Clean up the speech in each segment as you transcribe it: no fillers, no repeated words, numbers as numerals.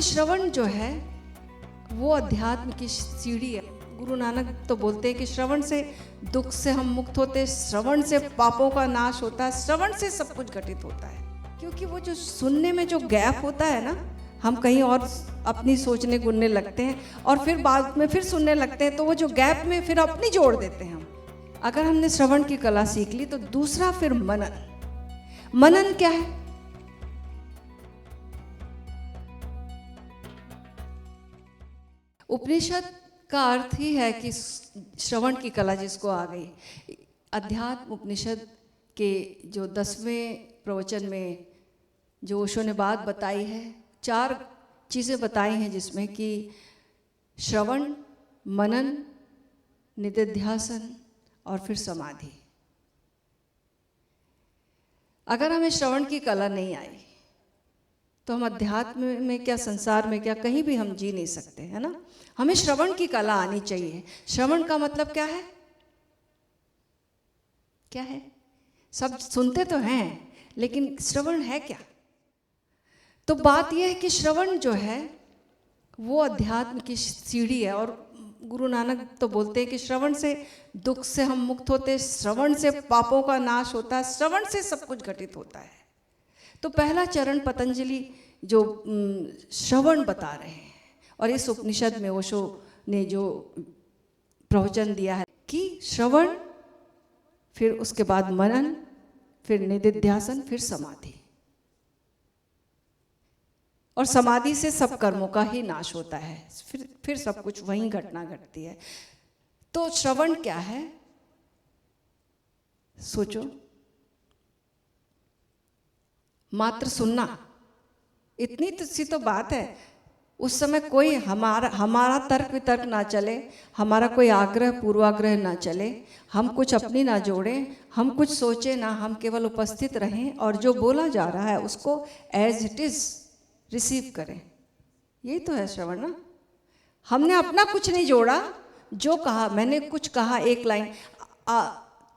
श्रवण जो है वो अध्यात्म की सीढ़ी है। गुरु नानक तो बोलते हैं कि श्रवण से दुख से हम मुक्त होते, श्रवण से पापों का नाश होता है, श्रवण से सब कुछ घटित होता है। क्योंकि वो जो सुनने में जो गैप होता है ना, हम कहीं और अपनी सोचने गुनने लगते हैं और फिर बाद में फिर सुनने लगते हैं, तो वो जो गैप में फिर अपनी जोड़ देते हैं हम। अगर हमने श्रवण की कला सीख ली तो दूसरा फिर मनन। मनन क्या है? उपनिषद का अर्थ ही है कि श्रवण की कला जिसको आ गई। अध्यात्म उपनिषद के जो 10वें प्रवचन में जो ओशो ने बात बताई है, 4 चीज़ें बताई हैं जिसमें कि श्रवण, मनन, निधिध्यासन और फिर समाधि। अगर हमें श्रवण की कला नहीं आई तो हम अध्यात्म में क्या, संसार में क्या, कहीं भी हम जी नहीं सकते, है ना। हमें श्रवण की कला आनी चाहिए। श्रवण का मतलब क्या है? क्या है? सब सुनते तो हैं, लेकिन श्रवण है क्या? तो बात यह है कि श्रवण जो है वो अध्यात्म की सीढ़ी है। और गुरु नानक तो बोलते हैं कि श्रवण से दुख से हम मुक्त होते, श्रवण से पापों का नाश होता है, श्रवण से सब कुछ घटित होता है। तो पहला चरण पतंजलि जो श्रवण बता रहे हैं, और इस उपनिषद में ओशो ने जो प्रवचन दिया है कि श्रवण, फिर उसके बाद मनन, फिर निधिध्यासन, फिर समाधि। और समाधि से सब कर्मों का ही नाश होता है, फिर सब कुछ वहीं घटना घटती है। तो श्रवण क्या है? सोचो, मात्र सुनना, इतनी सी तो बात है। उस समय कोई हमारा तर्क वितर्क ना चले, हमारा कोई आग्रह पूर्वाग्रह ना चले, हम कुछ अपनी ना जोड़ें, हम कुछ सोचे ना, हम केवल उपस्थित रहें और जो बोला जा रहा है उसको एज इट इज रिसीव करें। यही तो है श्रवण ना। हमने अपना कुछ नहीं जोड़ा, जो कहा, मैंने कुछ कहा, एक लाइन,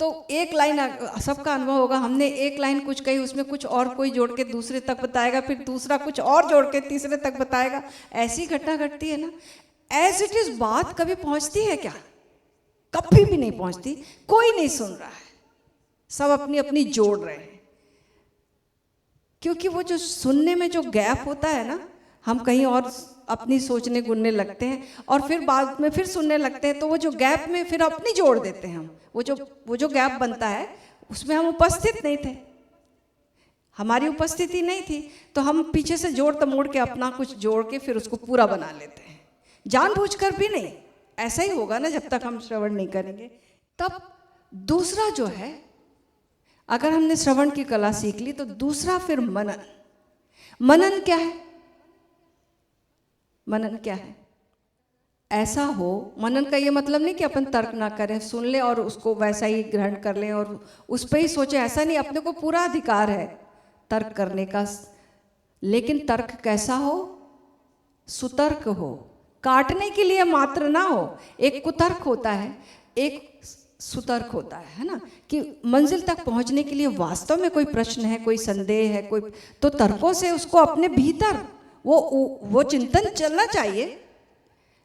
तो एक लाइन सबका अनुभव होगा, हमने एक लाइन कुछ कही, उसमें कुछ और कोई जोड़ के दूसरे तक बताएगा, फिर दूसरा कुछ और जोड़ के तीसरे तक बताएगा। ऐसी घटना घटती है ना। एज इट इज बात कभी पहुंचती है क्या? कभी भी नहीं पहुंचती। कोई नहीं सुन रहा है, सब अपनी अपनी जोड़ रहे हैं। क्योंकि वो जो सुनने में जो गैप होता है ना, हम कहीं और अपनी सोचने गुनने लगते हैं और फिर बाद में फिर सुनने लगते हैं, तो वो जो गैप में फिर अपनी जोड़ देते हैं हम। वो जो गैप बनता है उसमें हम उपस्थित नहीं थे, हमारी उपस्थिति नहीं थी, तो हम पीछे से जोड़ तमोड़ के अपना कुछ जोड़ के फिर उसको पूरा बना लेते हैं, जानबूझकर भी नहीं। ऐसा ही होगा ना जब तक हम श्रवण नहीं करेंगे। तब दूसरा जो है, अगर हमने श्रवण की कला सीख ली तो दूसरा फिर मनन। मनन क्या है? मनन क्या है? ऐसा हो, मनन का ये मतलब नहीं कि अपन तर्क ना करें, सुन ले और उसको वैसा ही ग्रहण कर लें और उस पर ही सोचें, ऐसा नहीं। अपने को पूरा अधिकार है तर्क करने का, लेकिन तर्क कैसा हो? सुतर्क हो, काटने के लिए मात्र ना हो। एक कुतर्क होता है, एक सुतर्क होता है ना, कि मंजिल तक पहुंचने के लिए वास्तव में कोई प्रश्न है, कोई संदेह है, कोई, तो तर्कों से उसको अपने भीतर वो चिंतन चलना चाहिए,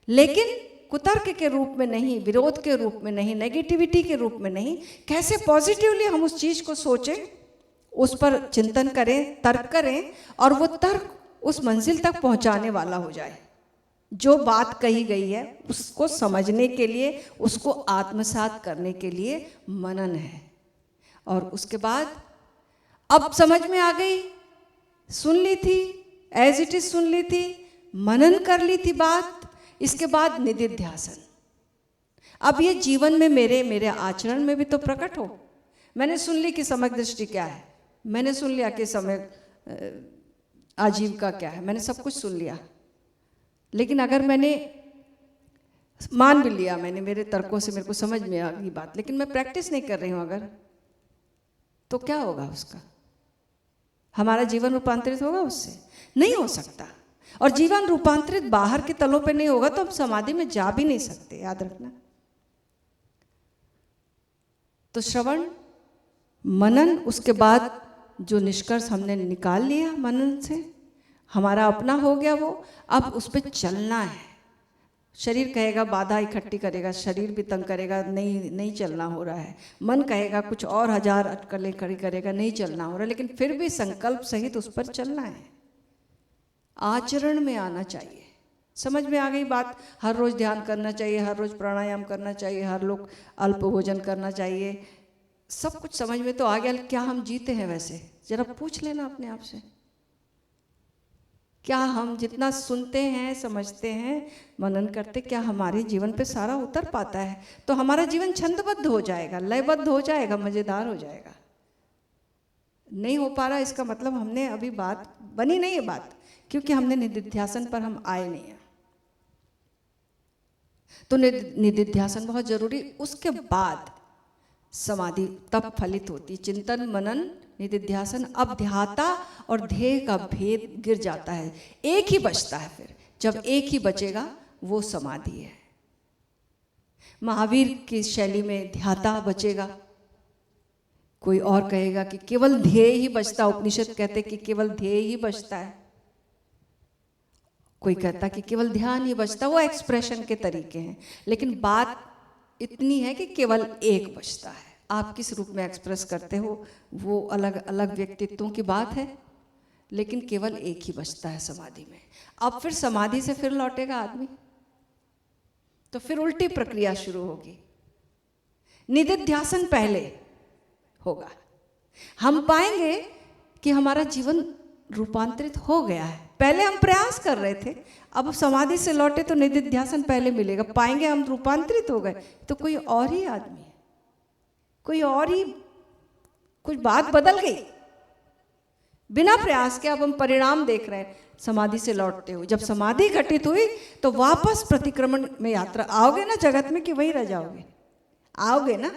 लेकिन कुतर्क के रूप में नहीं, विरोध के रूप में नहीं, नेगेटिविटी के रूप में नहीं। कैसे पॉजिटिवली हम उस चीज को सोचें, उस पर चिंतन करें, तर्क करें, और वो तर्क उस मंजिल तक पहुंचाने वाला हो जाए। जो बात कही गई है उसको समझने के लिए, उसको आत्मसात करने के लिए मनन है। और उसके बाद अब समझ में आ गई, सुन ली थी, एज इट इज सुन ली थी, मनन कर ली थी बात, इसके बाद निधिध्यासन। अब ये जीवन में मेरे आचरण में भी तो प्रकट हो। मैंने सुन ली कि समग्र दृष्टि क्या है, मैंने सुन लिया कि समय आजीविका क्या है, मैंने सब कुछ सुन लिया, लेकिन अगर मैंने मान भी लिया, मैंने मेरे तर्कों से मेरे को समझ में आ गई बात, लेकिन मैं प्रैक्टिस नहीं कर रही हूं अगर, तो क्या होगा उसका? हमारा जीवन रूपांतरित होगा उससे? नहीं हो सकता। और जीवन रूपांतरित बाहर के तलों पे नहीं होगा तो हम समाधि में जा भी नहीं सकते, याद रखना। तो श्रवण, मनन, उसके बाद जो निष्कर्ष हमने निकाल लिया मनन से, हमारा अपना हो गया वो, अब उस पर चलना है। शरीर कहेगा बाधा इकट्ठी करेगा, शरीर भी तंग करेगा, नहीं नहीं चलना हो रहा है। मन कहेगा कुछ और हजार अटकलें खड़ी करेगा, नहीं चलना हो रहा है, लेकिन फिर भी संकल्प सहित उस पर चलना है। आचरण में आना चाहिए। समझ में आ गई बात? हर रोज ध्यान करना चाहिए, हर रोज प्राणायाम करना चाहिए, हर लोग अल्प भोजन करना चाहिए, सब कुछ समझ में तो आ गया। क्या हम जीते हैं वैसे? जरा पूछ लेना अपने आप से। क्या हम जितना सुनते हैं, समझते हैं, मनन करते, क्या हमारे जीवन पे सारा उतर पाता है? तो हमारा जीवन छंदबद्ध हो जाएगा, लयबद्ध हो जाएगा, मजेदार हो जाएगा। नहीं हो पा रहा, इसका मतलब हमने अभी बात बनी नहीं है बात, क्योंकि हमने निधिध्यासन पर हम आए नहीं हैं। तो निधिध्यासन बहुत जरूरी। उसके बाद समाधि तब फलित होती। चिंतन मनन निधिध्यासन, अब ध्याता और ध्येय का भेद गिर जाता है, एक ही बचता है। फिर जब एक ही बचेगा वो समाधि है। महावीर की शैली में ध्याता बचेगा, कोई और कहेगा कि केवल ध्येय ही बचता, उपनिषद कहते कि केवल ध्येय ही बचता है, कोई कहता कि केवल ध्यान ही बचता। वो एक्सप्रेशन के तरीके हैं, लेकिन बात इतनी है कि केवल एक बचता है। आप किस रूप में एक्सप्रेस करते हो वो अलग अलग व्यक्तित्वों की बात है, लेकिन केवल एक ही बचता है समाधि में। अब फिर समाधि से फिर लौटेगा आदमी, तो फिर उल्टी प्रक्रिया शुरू होगी। निधिध्यासन पहले होगा, हम पाएंगे कि हमारा जीवन रूपांतरित हो गया है। पहले हम प्रयास कर रहे थे, अब समाधि से लौटे तो निधिध्यासन पहले मिलेगा, पाएंगे हम रूपांतरित हो गए, तो कोई और ही आदमी है, कोई और ही, कुछ बात बदल गई। बिना प्रयास के अब हम परिणाम देख रहे हैं समाधि से लौटते हुए। जब समाधि घटित हुई तो वापस प्रतिक्रमण में यात्रा, आओगे ना जगत में कि वहीं रह जाओगे? आओगे ना?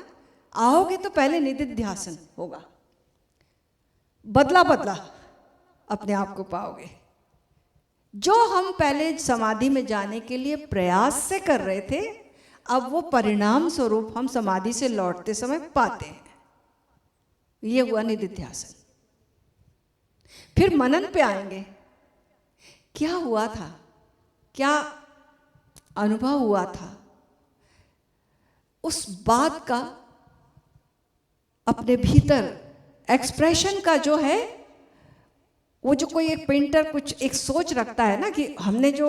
आओगे तो पहले निधिध्यासन होगा, बदला बदला अपने आप को पाओगे। जो हम पहले समाधि में जाने के लिए प्रयास से कर रहे थे, अब वो परिणाम स्वरूप हम समाधि से लौटते समय पाते हैं। ये हुआ निधिध्यासन। फिर मनन पे आएंगे। क्या हुआ था, क्या अनुभव हुआ था, उस बात का अपने भीतर एक्सप्रेशन का जो है, वो जो कोई एक पेंटर कुछ एक सोच रखता है ना कि हमने जो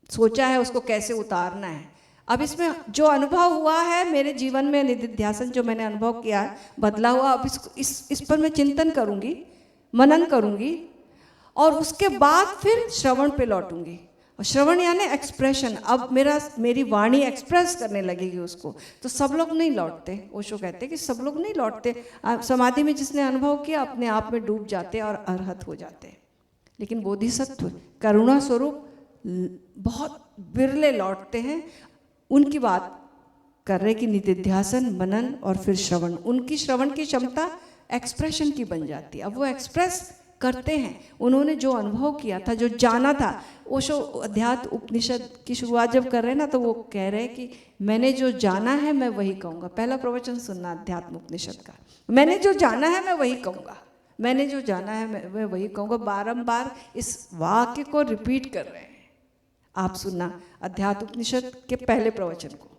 सोचा है उसको कैसे उतारना है। अब इसमें जो अनुभव हुआ है मेरे जीवन में, निधिध्यासन जो मैंने अनुभव किया है, बदला हुआ, अब इस पर मैं चिंतन करूंगी, मनन करूंगी, और उसके बाद फिर श्रवण पे लौटूंगी। और श्रवण यानी एक्सप्रेशन। अब मेरी वाणी एक्सप्रेस करने लगेगी उसको। तो सब लोग नहीं लौटते, ओशो कहते कि सब लोग नहीं लौटते। समाधि में जिसने अनुभव किया अपने आप में डूब जाते और अरहत हो जाते। लेकिन बोधिसत्व करुणा स्वरूप बहुत बिरले लौटते हैं। उनकी बात कर रहे कि निधिध्यासन, मनन और फिर श्रवण, उनकी श्रवण की क्षमता एक्सप्रेशन की बन जाती है। अब वो एक्सप्रेस करते हैं, उन्होंने जो अनुभव किया था, जो जाना था। ओशो अध्यात्म उपनिषद की शुरुआत जब कर रहे हैं ना, तो वो कह रहे हैं कि मैंने जो जाना है मैं वही कहूँगा। पहला प्रवचन सुनना अध्यात्म उपनिषद का, मैंने जो जाना है मैं वही कहूँगा, मैंने जो जाना है मैं वही कहूँगा। बारंबार इस वाक्य को रिपीट कर रहे हैं। आप सुनना अध्यात्म उपनिषद के पहले प्रवचन को।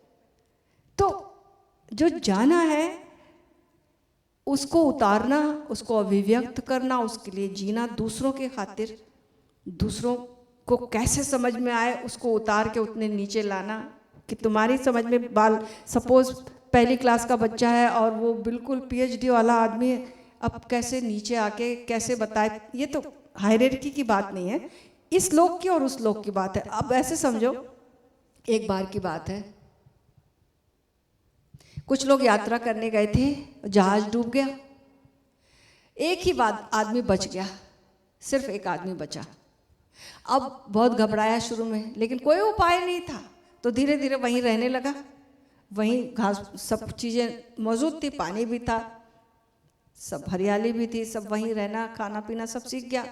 तो जो जाना है उसको उतारना, उसको अभिव्यक्त करना, उसके लिए जीना, दूसरों के खातिर, दूसरों को कैसे समझ में आए उसको उतार के उतने नीचे लाना कि तुम्हारी समझ में बाल, सपोज पहली क्लास का बच्चा है और वो बिल्कुल पीएचडी वाला आदमी है, अब कैसे नीचे आके कैसे बताए। ये तो हायरार्की की बात नहीं है, इस लोक की और उस लोक की बात है। अब ऐसे समझो, एक बार की बात है, कुछ लोग यात्रा करने गए थे, जहाज डूब गया, एक ही बात आदमी बच गया, सिर्फ एक आदमी बचा। अब बहुत घबराया शुरू में, लेकिन कोई उपाय नहीं था, तो धीरे धीरे वहीं रहने लगा। वहीं घास सब चीज़ें मौजूद थी, पानी भी था, सब हरियाली भी थी, सब वहीं रहना, खाना पीना सब सीख गया।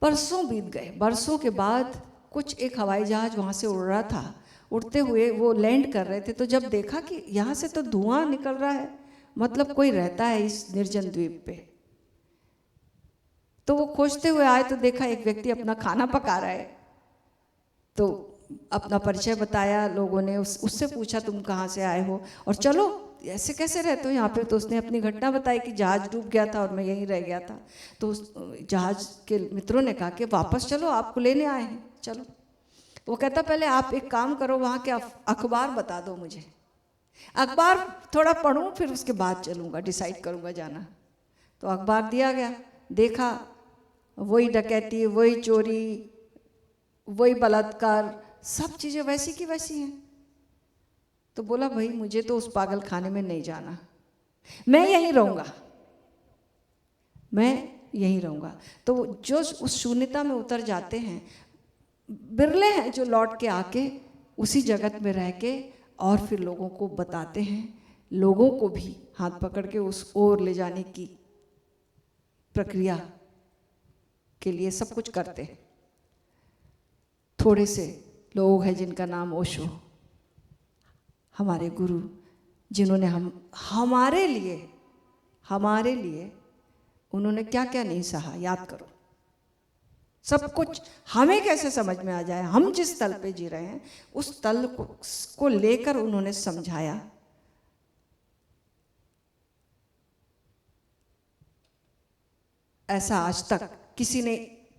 बरसों बीत गए। बरसों के बाद कुछ एक हवाई जहाज वहाँ से उड़ रहा था, उड़ते हुए वो लैंड कर रहे थे। तो जब देखा कि यहाँ से तो धुआं निकल रहा है, मतलब कोई रहता है इस निर्जन द्वीप पे, तो वो खोजते हुए आए तो देखा एक व्यक्ति अपना खाना पका रहा है। तो अपना परिचय बताया लोगों ने, उससे पूछा तुम कहाँ से आए हो और चलो ऐसे कैसे रहते हो यहाँ पे। तो उसने अपनी घटना बताई कि जहाज डूब गया था और मैं यहीं रह गया था। तो उस जहाज के मित्रों ने कहा कि वापस चलो, आपको लेने आए हैं, चलो। वो कहता पहले आप एक काम करो, वहाँ के अखबार बता दो मुझे, अखबार थोड़ा पढ़ूँ फिर उसके बाद चलूँगा, डिसाइड करूँगा जाना। तो अखबार दिया गया, देखा वही डकैती, वही चोरी, वही बलात्कार, सब चीज़ें वैसी की वैसी हैं। तो बोला भाई मुझे तो उस पागल खाने में नहीं जाना, मैं यहीं रहूँगा, मैं यहीं रहूँगा। तो जो उस शून्यता में उतर जाते हैं, बिरले हैं जो लौट के आके उसी जगत में रह के और फिर लोगों को बताते हैं, लोगों को भी हाथ पकड़ के उस ओर ले जाने की प्रक्रिया के लिए सब कुछ करते हैं। थोड़े से लोग हैं जिनका नाम ओशो, हमारे गुरु, जिन्होंने हमारे लिए उन्होंने क्या क्या नहीं सहा, याद करो। सब कुछ हमें कैसे समझ में आ जाए, हम जिस तल पे जी रहे हैं उस तल को लेकर उन्होंने समझाया। ऐसा आज तक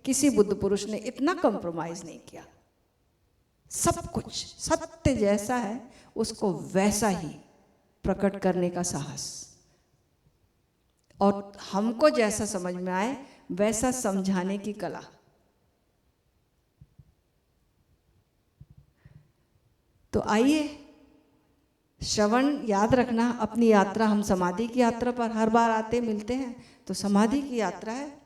किसी बुद्ध पुरुष ने इतना कॉम्प्रोमाइज नहीं किया। सब कुछ सत्य जैसा है उसको वैसा ही प्रकट करने का साहस, और हमको जैसा समझ में आए वैसा समझाने की कला। तो आइए श्रवण याद रखना, अपनी यात्रा, हम समाधि की यात्रा पर हर बार आते मिलते हैं, तो समाधि की यात्रा है।